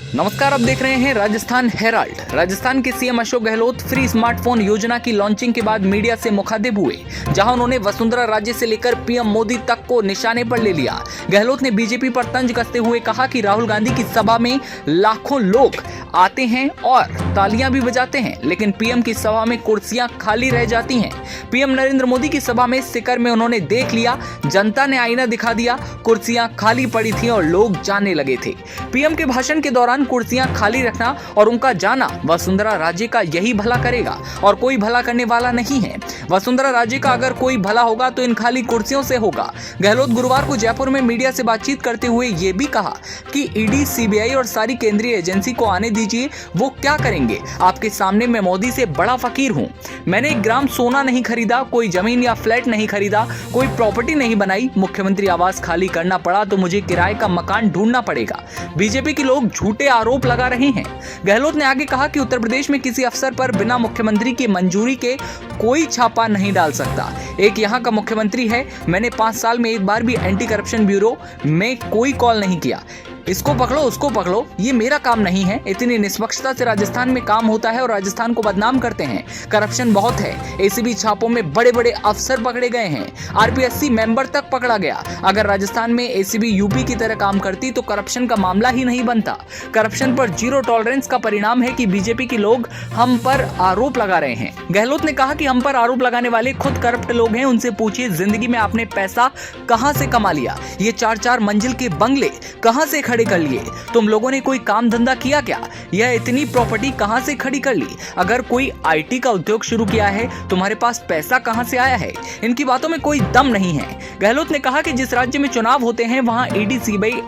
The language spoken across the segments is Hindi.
नमस्कार, आप देख रहे हैं राजस्थान हेराल्ड। राजस्थान के CM Ashok Gehlot free smartphone योजना की लॉन्चिंग के बाद मीडिया से मुखातिब हुए, जहां उन्होंने वसुंधरा राजे से लेकर पीएम मोदी तक को निशाने पर ले लिया। गहलोत ने बीजेपी पर तंज कसते हुए कहा कि राहुल गांधी की सभा में लाखों लोग आते हैं और तालियां भी बजाते हैं, लेकिन पीएम की सभा में कुर्सियां खाली रह जाती हैं। पीएम नरेंद्र मोदी की सभा में सिकर में उन्होंने देख लिया, जनता ने आईना दिखा दिया, कुर्सियां खाली पड़ी थी और लोग जाने लगे थे। पीएम के भाषण के दौरान कुर्सियां खाली रखना और उनका जाना वसुंधरा राजे का यही भला करेगा और कोई भला करने वाला नहीं है। वसुंधरा राजे का अगर कोई भला होगा तो इन खाली कुर्सियों से होगा। गहलोत गुरुवार को जयपुर में मीडिया से बातचीत करते हुए ये भी कहा कि ईडी, सीबीआई और सारी केंद्रीय एजेंसी को आने दीजिए, वो क्या करेंगे। आपके सामने मैं मोदी से बड़ा फकीर हूं। मैंने 1 ग्राम सोना नहीं खरीदा, कोई जमीन या फ्लैट नहीं खरीदा, कोई प्रॉपर्टी नहीं बनाई। मुख्यमंत्री आवास खाली करना पड़ा तो मुझे किराए का मकान ढूंढना पड़ेगा। बीजेपी के लोग झूठे आरोप लगा रहे हैं। गहलोत ने आगे कहा कि उत्तर प्रदेश में किसी अफसर पर बिना मुख्यमंत्री की मंजूरी के कोई छापा नहीं डाल सकता। एक यहाँ का मुख्यमंत्री है, मैंने 5 साल में एक बार भी एंटी करप्शन ब्यूरो में कोई कॉल नहीं किया। इसको पकड़ो, उसको पकड़ो, ये मेरा काम नहीं है। इतनी निष्पक्षता से राजस्थान में काम होता है और राजस्थान को बदनाम करते हैं। करप्शन बहुत है। एसीबी छापों में बड़े बड़े अफसर पकड़े गए हैं, आरपीएससी मेंबर तक पकड़ा गया। अगर राजस्थान में एसीबी यूपी की तरह काम करती तो करप्शन का मामला ही नहीं बनता। करप्शन पर जीरो टॉलरेंस का परिणाम है कि बीजेपी के लोग हम पर आरोप लगा रहे हैं। गहलोत ने कहा कि हम पर आरोप लगाने वाले खुद करप्ट लोग हैं। उनसे पूछिए जिंदगी में आपने पैसा कहां से कमा लिया, ये 4-4 मंजिल के बंगले कहां से खड़े कर लिए। तुम लोगों ने कोई काम धंधा किया क्या? यह इतनी प्रॉपर्टी कहां से खड़ी कर ली? अगर कोई आईटी का उद्योग शुरू किया है, तुम्हारे पास पैसा कहां से आया है? इनकी बातों में कोई दम नहीं है। गहलोत ने कहा कि जिस राज्य में चुनाव होते हैं वहां ईडी,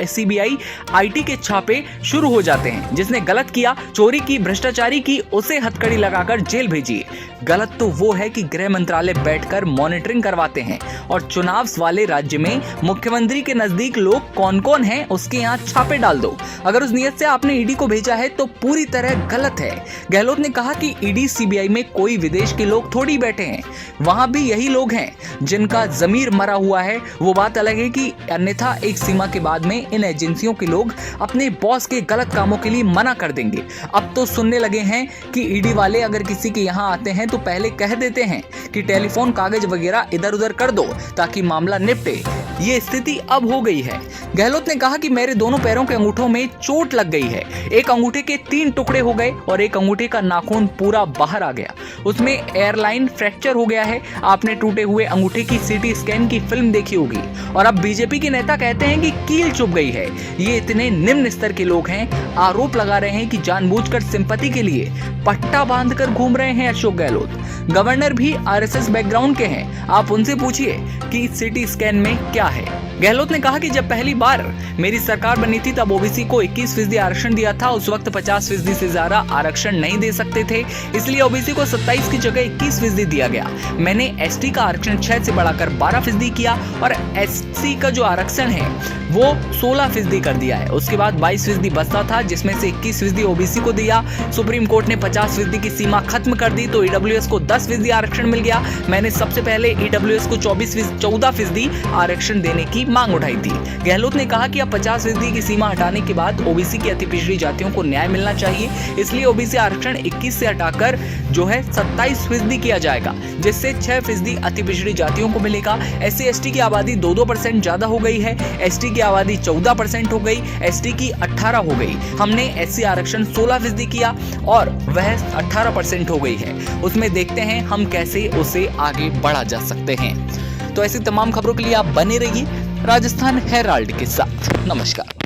सीबीआई, आईटी के छापे शुरू हो जाते हैं। जिसने गलत किया, चोरी की, भ्रष्टाचारी की, उसे हथकड़ी लगाकर जेल भेजिए। गलत तो वो है कि गृह मंत्रालय बैठकर मॉनिटरिंग करवाते हैं और चुनाव वाले राज्य में मुख्यमंत्री के नजदीक लोग कौन कौन हैं उसके यहाँ छापे डाल दो। अगर उस नियत से आपने ईडी को भेजा है तो पूरी तरह गलत है। गहलोत ने कहा कि ईडी, सीबीआई में कोई विदेश के लोग थोड़ी बैठे हैं, वहां भी यही लोग हैं जिनका जमीर मरा हुआ है। वो बात अलग है कि अन्यथा एक सीमा के बाद में इन एजेंसियों के लोग अपने बॉस के गलत कामों के लिए मना कर देंगे। अब तो सुनने लगे हैं कि ईडी वाले अगर किसी के यहाँ आते हैं तो पहले कह देते हैं कि टेलीफोन, कागज वगैरह इधर उधर कर दो ताकि मामला निपटे। ये स्थिति अब हो गई है। गहलोत ने कहा कि मेरे दोनों पैरों के अंगूठों में चोट लग गई है। एक अंगूठे के 3 टुकड़े हो गए और एक अंगूठे का नाखून पूरा बाहर आ गया। उसमें एयरलाइन फ्रैक्चर हो गया है। आपने टूटे हुए अंगूठे की सीटी स्कैन की फिल्म देखी होगी। और अब बीजेपी के नेता कहते हैं कि कील चुभ गई है। ये इतने निम्न स्तर के लोग हैं, आरोप लगा रहे हैं कि जानबूझकर सिंपैथी के लिए पट्टा बांधकर घूम रहे हैं अशोक गहलोत। गवर्नर भी आरएसएस बैकग्राउंड के हैं। आप उनसे पूछिए कि सीटी स्कैन में क्या है। गहलोत ने कहा कि जब पहली बार मेरी सरकार बनी थी तब ओबीसी को 21% आरक्षण दिया था। उस वक्त 50% से ज्यादा आरक्षण नहीं दे सकते थे, इसलिए ओबीसी को 27 की जगह 21% दिया गया। मैंने एसटी का आरक्षण 6 से बढ़ाकर 12% किया और एससी का जो आरक्षण है वो 16% कर दिया है। उसके बाद 22% बचता था, जिसमें से 21% ओबीसी को दिया। सुप्रीम कोर्ट ने 50% की सीमा खत्म कर दी तो ईडब्ल्यूएस को 10% आरक्षण मिल गया। मैंने सबसे पहले ईडब्ल्यूएस को 14% आरक्षण देने की मांग उठाई थी। गहलोत ने कहा कि अब 50% की सीमा हटाने के बाद ओबीसी की अति पिछड़ी जातियों को न्याय मिलना चाहिए, इसलिए ओबीसी आरक्षण 21 से हटाकर जो है 27% किया जाएगा, जिससे 6% अति पिछड़ी जातियों को मिलेगा। एससी एसटी की आबादी 2% ज्यादा हो गई है। एसटी की आबादी 14% हो गई, एसटी की 18 हो गई। हमने एससी आरक्षण 16% किया और वह 18% हो गई है। उसमें देखते हैं हम कैसे उसे आगे बढ़ा जा सकते हैं। तो ऐसी तमाम खबरों के लिए आप बने रहिए राजस्थान हेराल्ड के साथ। नमस्कार।